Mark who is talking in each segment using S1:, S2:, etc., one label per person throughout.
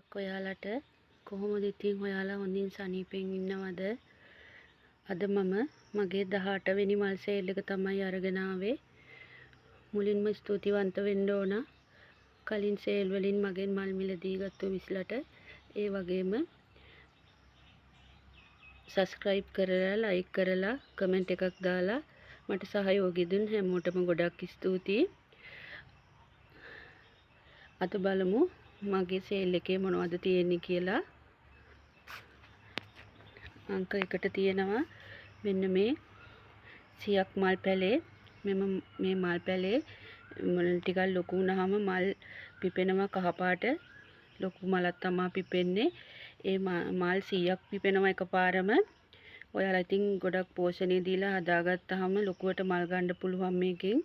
S1: දවසක් ඔයාලට කොහොමද ඉතින් ඔයාලා හොඳින් සනීපෙන් ඉන්නවද? අද මම මගේ 18 වෙනි මල් සේල් එක තමයි අරගෙන ආවේ. මුලින්ම ස්තුතිවන්ත වෙන්න ඕන කලින් සේල් වලින් මගෙන් මල් මිලදී ගත්තු මිස්ලට. ඒ වගේම subscribe කරලා like කරලා comment එකක් දාලා මට සහයෝගය දුන් හැමෝටම ගොඩක් ස්තුතියි. අද බලමු මගේ සේල් එකේ මොනවද තියෙන්නේ කියලා. අංක 1ට තියෙනවා මෙන්න මේ 100ක් මල් පැලේ. මේ මල් පැලේ ටිකක් ලොකු වුණාම මල් පිපෙනවා කහපාට. ලොකු මලක් තමයි පිපෙන්නේ. ඒ මල් 100ක් පිපෙනවා එකපාරම. ඔයාලා ඉතින් ගොඩක් පෝෂණය දීලා හදාගත්තාම ලොකුවට මල් ගන්න පුළුවන් මේකෙන්.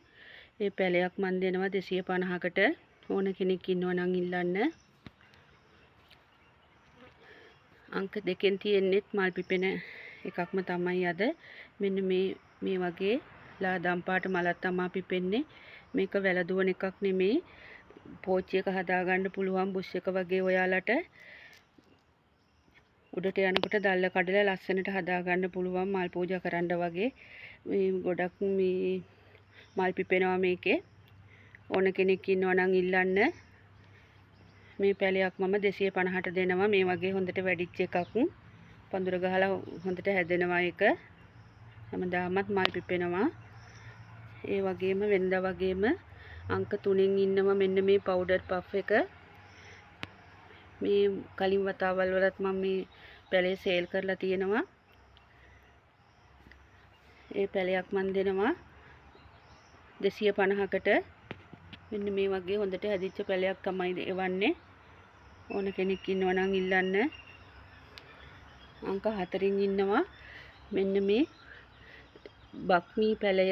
S1: මේ පැලයක් මන් දෙනවා 250කට. ඕන කෙනෙක් ඉන්නවා නම් ඉල්ලන්න. අංක 2කින් තියෙන්නේත් මල් පිපෙන එකක්ම තමයි අද. මෙන්න මේ වගේ ලාදම් පාට මලක් තමයි පිපෙන්නේ. මේක වැලදුවන එකක් නෙමෙයි. පෝච්චි එක හදාගන්න පුළුවන් බුෂ් එක වගේ ඔයාලට උඩට යනකොට දැල්ල කඩලා ලස්සනට හදාගන්න පුළුවන් මල් පූජා කරන්න වගේ. මේ ගොඩක් මේ මල් පිපෙනවා මේකේ. ඕන කෙනෙක් ඉන්නවා නම් ඉල්ලන්න. මේ පැලයක් මම 250ට දෙනවා. මේ වගේ හොඳට වැඩිච්ච එකක්. පඳුර ගහලා හොඳට හැදෙනවා ඒක. හැමදාමත් මල් පිපෙනවා. ඒ වගේම වෙනදා වගේම අංක 3න් ඉන්නවා මෙන්න මේ පවුඩර් පෆ් එක. මේ කලින් වතාවල් වලත් මම මේ පැලේ සේල් කරලා තියෙනවා. ඒ පැලයක් මන් දෙනවා 250කට. මෙන්න මේ වගේ හොඳට හැදිච්ච පැලයක් තමයි එවන්නේ. ඕන කෙනෙක් ඉන්නවා නම් ඉල්ලන්න. අංක 4න් ඉන්නවා මෙන්න මේ බක්මී පැලය.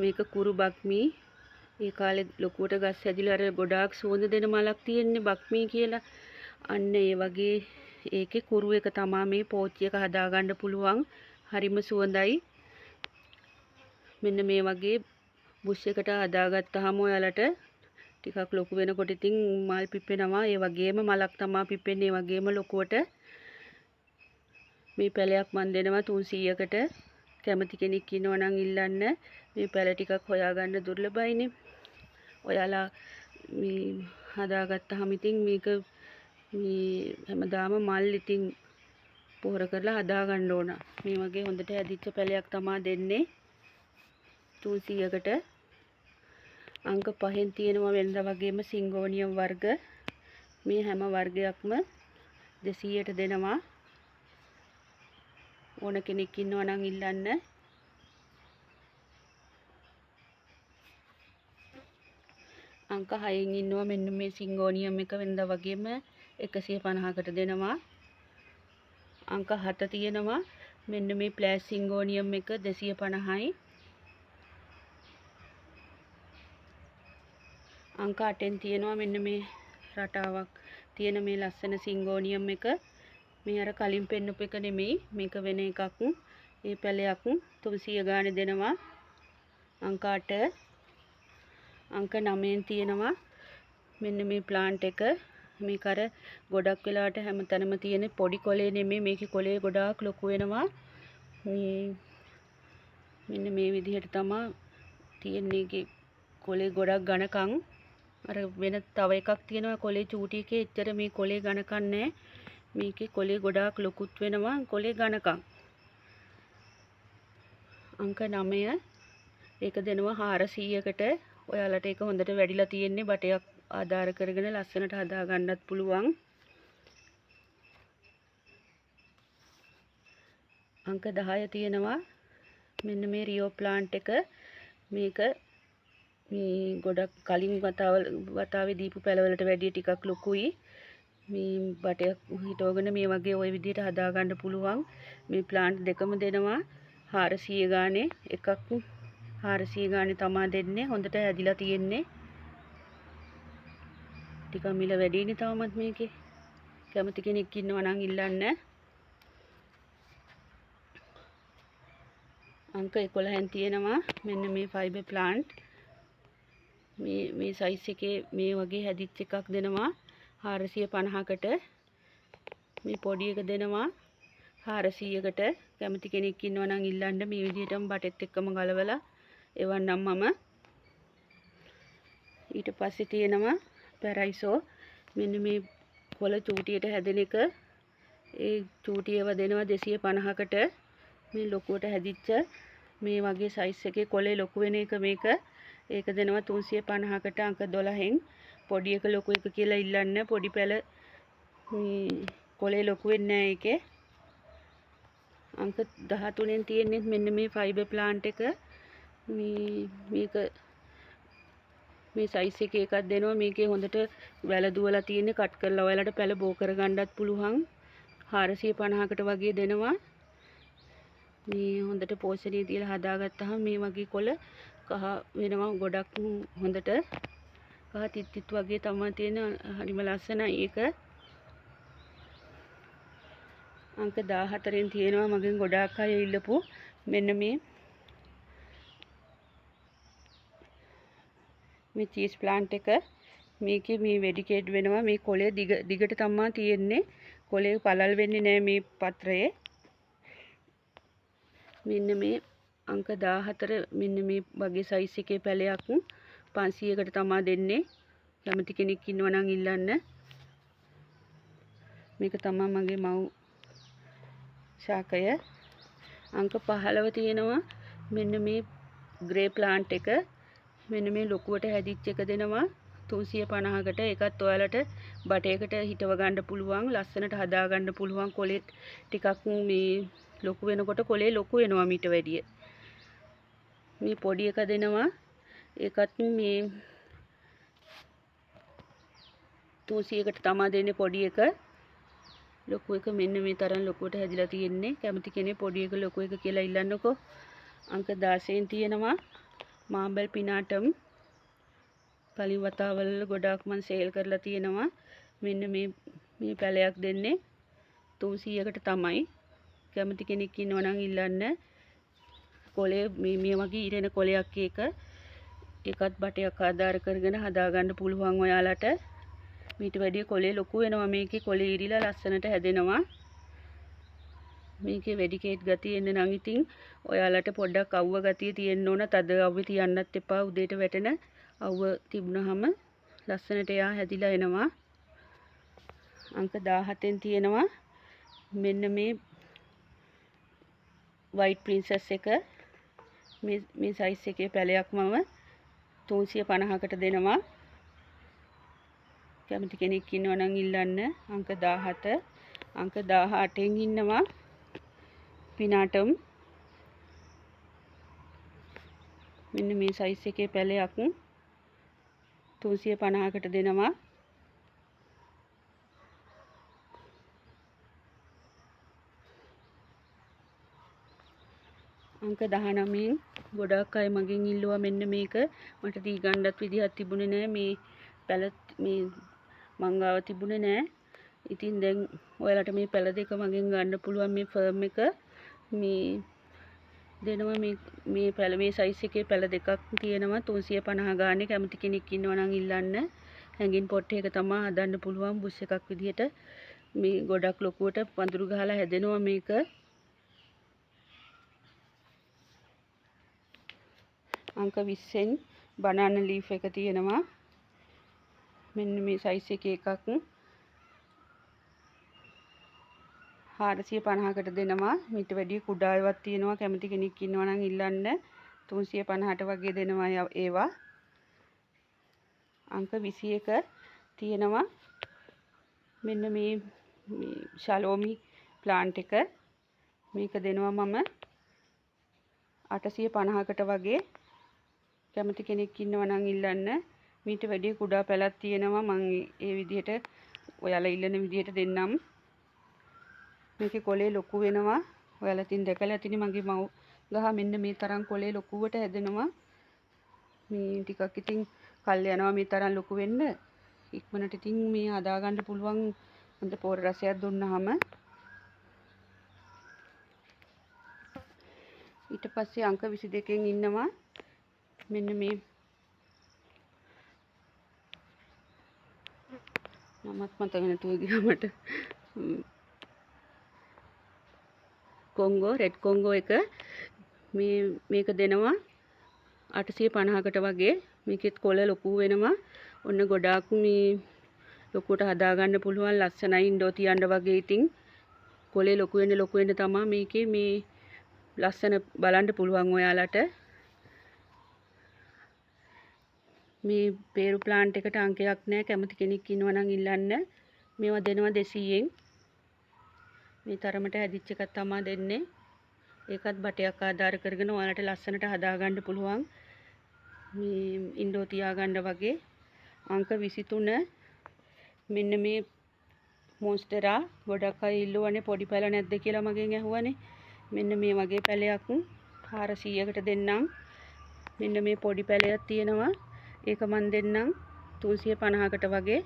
S1: මේක කුරු බක්මී. ඒ කාලේ ලොකුවට ගස් හැදිලා අර ගොඩාක් සුවඳ දෙන මලක් තියෙන්නේ බක්මී කියලා. අන්න ඒ වගේ ඒකේ කුරු එක තමයි මේ පෝච්චි එක හදාගන්න පුළුවන්. හරිම සුවඳයි. මෙන්න මේ වගේ බුෂ් එකට හදාගත්තාම ඔයාලට ටිකක් ලොකු වෙනකොට ඉතින් මල් පිපෙනවා. ඒ වගේම මලක් තමයි පිපෙන්නේ. ඒ වගේම ලොකුවට මේ පැලයක් මන් දෙනවා 300කට. කැමති කෙනෙක් ඉන්නවා නම් ඉල්ලන්න. මේ පැල ටිකක් හොයාගන්න දුර්ලභයිනේ. ඔයාලා මේ හදාගත්තාම ඉතින් මේක මේ හැමදාම මල් ඉතින් පොහොර කරලා හදාගන්න ඕන. මේ වගේ හොඳට හැදිච්ච පැලයක් තමයි දෙන්නේ 300කට. අංක 5න් තියෙනවා වෙනදා වගේම සිංගෝනියම් වර්ග. මේ හැම වර්ගයක්ම 200ට දෙනවා. ඕන කෙනෙක් ඉන්නවා නම් ඉල්ලන්න. අංක 6න් ඉන්නවා මෙන්න මේ සිංගෝනියම් එක වෙනදා වගේම 150කට දෙනවා. අංක 7 තියෙනවා මෙන්න මේ ප්ලෑෂ් සිංගෝනියම් එක 250යි. අංක 8න් තියෙනවා මෙන්න මේ රටාවක් තියෙන මේ ලස්සන සිංගෝනියම් එක. මේ අර කලින් පෙන්නපු එක නෙමෙයි. මේක වෙන එකක්. මේ පැලයක් 300 ගානේ දෙනවා. අංක 8. අංක 9න් තියෙනවා මෙන්න මේ ප්ලාන්ට් එක. මේක අර ගොඩක් වෙලාවට හැමතැනම තියෙන පොඩි කොලේ නෙමෙයි. මේකේ කොලේ ගොඩාක් ලොකු වෙනවා. මෙන්න මේ විදිහට තමයි තියෙන්නේ. කොලේ ගොඩක් ඝනකම්. අර වෙන තව එකක් තියෙනවා කොලේ චූටි එකේ එච්චර මේ කොලේ ඝනකම් නැහැ. මේකේ කොලේ ගොඩාක් ලොකුත් වෙනවා. කොලේ ඝනකම්. අංක 9 ඒක දෙනවා 400කට. ඔයාලට ඒක හොඳට වැඩිලා තියෙන්නේ. බටයක් ආධාර කරගෙන ලස්සනට හදා ගන්නත් පුළුවන්. අංක 10 තියෙනවා මෙන්න මේ රියෝ ප්ලාන්ට් එක. මේක මේ ගොඩක් කලින් වතාවේ දීපු පැලවලට වැඩිය ටිකක් ලොකුයි. මේ බටයක් හිටවගෙන මේ වගේ ওই විදිහට හදා ගන්න පුළුවන්. මේ ප්ලාන්ට් දෙකම දෙනවා 400 ගානේ. එකක් 400 ගානේ තමයි දෙන්නේ. හොඳට හැදිලා තියෙන්නේ. ටික මිල වැඩිනේ තාමත් මේකේ. කැමති කෙනෙක් ඉන්නවා නම් ඉල්ලන්න. අංක 11න් තියෙනවා මෙන්න මේ ෆයිබර් ප්ලාන්ට්. මේ සයිස් එකේ මේ වගේ හැදිච්ච එකක් දෙනවා 450කට. මේ පොඩි එක දෙනවා 400කට. කැමති කෙනෙක් ඉන්නවා නම් ඉල්ලන්න මේ විදිහටම බටෙත් එක්කම ගලවලා එවන්නම් මම. ඊට පස්සේ තියෙනවා පැරයිසෝ. මෙන්න මේ කොළ චූටියට හැදෙන එක. ඒ චූටියව දෙනවා 250කට. මේ ලොකුවට හැදිච්ච මේ වගේ සයිස් එකේ කොළේ ලොකු වෙන එක මේක. ඒක දෙනවා 350කට අංක 12න්. පොඩි එක ලොකු එක කියලා ඉල්ලන්න. පොඩි පැල කොළේ ලොකු වෙන්නේ නැහැ ඒකේ. අංක 13න් තියෙන්නේ මෙන්න මේ ෆයිබර් ප්ලාන්ට් එක. මේක මේ සයිස් එකේ එකක් දෙනවා. මේකේ හොඳට වැල දුවලා තියෙන්නේ. කට් කරලා ඔයාලට පැල බෝ කරගන්නත් පුළුවන්. 450කට වගේ දෙනවා. මේ හොඳට පෝෂණය දීලා හදාගත්තාම මේ වගේ කොළ කහ වෙනවා. ගොඩක් හොඳට කහ තිත් වගේ තමයි තියෙන. හරිම ලස්සනයි ඒක. අංක 14න් තියෙනවා මගෙන් ගොඩාක් අය ඉල්ලපු මෙන්න මේ චීස් ප්ලාන්ට් එක. මේකේ මේ වෙඩිකේට් වෙනවා. මේ කොළේ දිගට තමයි තියෙන්නේ. කොළේ පළල් වෙන්නේ නැහැ මේ පත්‍රයේ. මෙන්න මේ අංක 14 මෙන්න මේ වගේ සයිස් එකේ පැලයක් 500කට තමයි දෙන්නේ. කැමති කෙනෙක් ඉන්නවා නම් ඉල්ලන්න. මේක තමයි මගේ මව් ශාකය. අංක 15 තියෙනවා මෙන්න මේ ග්‍රේ ප්ලාන්ට් එක. මෙන්න මේ ලොකුවට හැදිච්ච එක දෙනවා 350කට. ඒකත් ඔයාලට බටයකට හිටව ගන්න පුළුවන්. ලස්සනට හදා ගන්න පුළුවන්. කොලෙත් ටිකක් මේ ලොකු වෙනකොට කොලේ ලොකු වෙනවා මීට වැඩිය. මේ පොඩි එක දෙනවා. ඒකත් මේ 300කට තමයි දෙන්නේ පොඩි එක. ලොකු එක මෙන්න මේ තරම් ලොකුවට හැදිලා තියෙන්නේ. කැමති කෙනෙක් පොඩි එක ලොකු එක කියලා ඉල්ලන්නකෝ. අංක 16න් තියෙනවා මාබල් පිනාටම්. කලින් වතාවල ගොඩාක් මම සේල් කරලා තියෙනවා. මෙන්න මේ පැලයක් දෙන්නේ 300කට තමයි. කැමති කෙනෙක් ඉන්නවා නම් ඉල්ලන්න. කොලේ මේ වගේ ඉරෙන කොලයක් ඒක. ඒකත් බටයක් ආධාර කරගෙන හදා ගන්න පුළුවන් ඔයාලට. මීට වැඩිය කොලේ ලොකු වෙනවා. මේකේ කොලේ ඉරිලා ලස්සනට හැදෙනවා. මේකේ වෙඩිකේට් ගතිය එන්න නම් ඉතින් ඔයාලට පොඩ්ඩක් අවුව ගතිය තියෙන්න ඕන. තද අවුවේ තියන්නත් එපා. උදේට වැටෙන අවුව තිබුණාම ලස්සනට එයා හැදිලා එනවා. අංක 17න් තියෙනවා මෙන්න මේ වයිට් ප්‍රින්සස් එක. මේ සයිස් එකේ පැලයක් මම 350කට දෙනවා. කැමති කෙනෙක් ඉන්නවා නම් ඉල්ලන්න. අංක 17. අංක 18න් ඉන්නවා පිනාටම්. මෙන්න මේ සයිස් එකේ පැලයක් 350කට දෙනවා. අංක 19න් ගොඩාක් අය මගෙන් ඉල්ලුවා මෙන්න මේක. මට දී ගන්නත් විදිහක් තිබුණේ නැහැ. මේ පැල මේ මංගාව තිබුණේ නැහැ. ඉතින් දැන් ඔයාලට මේ පැල දෙක මගෙන් ගන්න පුළුවන්. මේ ෆර්ම් එක මේ දෙනවා. මේ පැල මේ සයිස් එකේ පැල දෙකක් තියෙනවා 350 ගානේ. කැමති කෙනෙක් ඉන්නවා නම් ඉල්ලන්න. හැංගින් පොට් එක තමයි හදන්න පුළුවන් බුෂ් එකක් විදිහට. මේ ගොඩක් ලොකුවට පඳුරු ගහලා හැදෙනවා මේක. අංක 20න් බනානා ලීෆ් එක තියෙනවා. මෙන්න මේ සයිස් එකේ එකක් 450කට දෙනවා. මීට වැඩිය කුඩා ඒවාක් තියෙනවා. කැමති කෙනෙක් ඉන්නවා නම් ඉල්ලන්න. 350ට වගේ දෙනවා ඒවා. අංක 21 තියෙනවා මෙන්න මේ ශලෝමි ප්ලාන්ට් එක. මේක දෙනවා මම 850කට වගේ. කැමති කෙනෙක් ඉන්නවා නම් ඉල්ලන්න. මීට වැඩිය කුඩා පැලක් තියෙනවා. මම ඒ විදිහට ඔයාලා ඉල්ලන විදිහට දෙන්නම්. මේකේ කොලේ ලොකු වෙනවා. ඔයාලා තින් දැකලා ඇතිනේ මගේ මව් ගහ මෙන්න මේ තරම් කොලේ ලොකුවට හැදෙනවා. මේ ටිකක් ඉතින් කල් යනවා මේ තරම් ලොකු වෙන්න. ඉක්මනට ඉතින් මේ හදා ගන්න පුළුවන්. හොඳ පෝර රසයක් දුන්නාම. ඊට පස්සේ අංක 22න් ඉන්නවා මෙන්න මේ නමක් මතක නැතුව ගියා මට. කොංගෝ රෙඩ් කොංගෝ එක මේක දෙනවා 850කට වගේ. මේකෙත් කොළ ලොකු වෙනවා. ඔන්න ගොඩාක් මේ ලොකුවට හදාගන්න පුළුවන් ලස්සනයි ඉන්ඩෝ තියන්න වගේ. ඉතින් කොළේ ලොකු වෙන්න තමයි මේකේ මේ ලස්සන බලන්න පුළුවන් ඔයාලට. මේ පේරු ප්ලාන්ට් එකට අංකයක් නැහැ. කැමති කෙනෙක් ඉන්නවා නම් ඉල්ලන්න. මේවා දෙනවා 200ෙන්. මේ තරමට හැදිච්ච එකක් තමයි දෙන්නේ. ඒකත් බටයක් ආධාර කරගෙන ඔයාලට ලස්සනට හදාගන්න පුළුවන්. මේ ඉන්ඩෝ තියාගන්න වගේ. අංක 23. මෙන්න මේ මොන්ස්ටරා ගොඩක් අය ඉල්ලුවනේ පොඩි පැල නැද්ද කියලා මගෙන් ඇහුවනේ. මෙන්න මේ වගේ පැලයක් 400කට දෙන්නම්. මෙන්න මේ පොඩි පැලයක් තියෙනවා. ඒක මන් දෙන්නම් 350කට වගේ.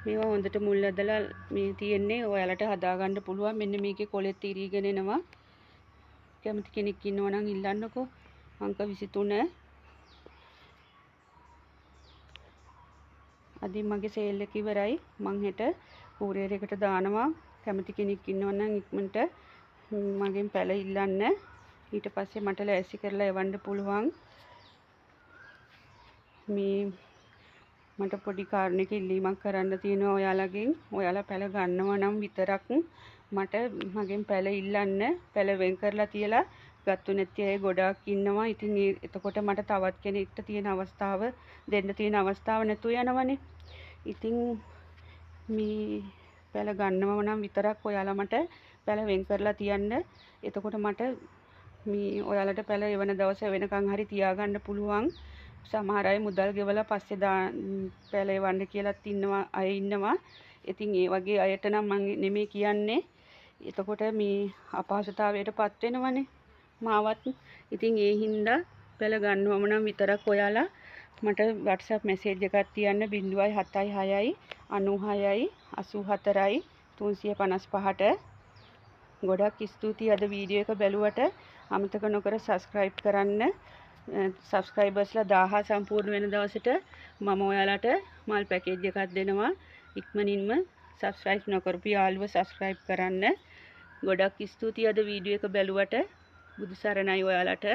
S1: මේවා හොඳට මුල් ඇදලා මේ තියෙන්නේ ඔයාලට හදාගන්න පුළුවන්. මෙන්න මේකේ කොලෙත් ඉරීගෙන එනවා. කැමති කෙනෙක් ඉන්නවා නම් ඉල්ලන්නකෝ. අංක 23. අදින් මගේ සේල් එක ඉවරයි. මං හෙට කූරියර් එකට දානවා. කැමති කෙනෙක් ඉන්නවා නම් ඉක්මනට මගෙන් පැල ඉල්ලන්න. ඊට පස්සේ මට ලෑස්ති කරලා එවන්න පුළුවන්. මේ මට පොඩි කාරණයක ඉල්ලීමක් කරන්න තියෙනවා ඔයාලගෙන්. ඔයාලා පැල ගන්නවා නම් විතරක් මට මගෙන් පැල ඉල්ලන්න. පැල වෙන් කරලා තියලා ගත්තු නැති අය ගොඩාක් ඉන්නවා. ඉතින් එතකොට මට තවත් කෙනෙක්ට තියෙන අවස්ථාව දෙන්න තියෙන අවස්ථාව නැතු යනවනේ. ඉතින් මේ පැල ගන්නව නම් විතරක් ඔයාලා මට පැල වෙන් කරලා තියන්න. එතකොට මට මේ ඔයාලට පැල එවන දවස වෙනකන් හරි තියාගන්න පුළුවන්. සමහර අය මුදල් ගෙවලා පස්සේ පැල එවන්න කියලාත් ඉන්නවා. ඉතින් ඒ වගේ අයට නම් මම නෙමෙයි කියන්නේ. එතකොට මේ අපහසුතාවයටපත් වෙනවනේ මාවත්. ඉතින් ඒ හින්දා පැල ගන්නවම නම් විතරක් ඔයාලා මට WhatsApp message එකක් තියන්න 076 96 84 355ට. ගොඩක් ස්තුතියි අද වීඩියෝ එක බැලුවට. අමතක නොකර subscribe කරන්න. subscribersලා 1000 සම්පූර්ණ වෙන දවසට මම ඔයාලට මල් පැකේජ් එකක් දෙනවා. ඉක්මනින්ම subscribe නොකරපු යාළුවෝ subscribe කරන්න. ගොඩක් ස්තුතියි අද වීඩියෝ එක බැලුවට. බුදු සරණයි ඔයාලට.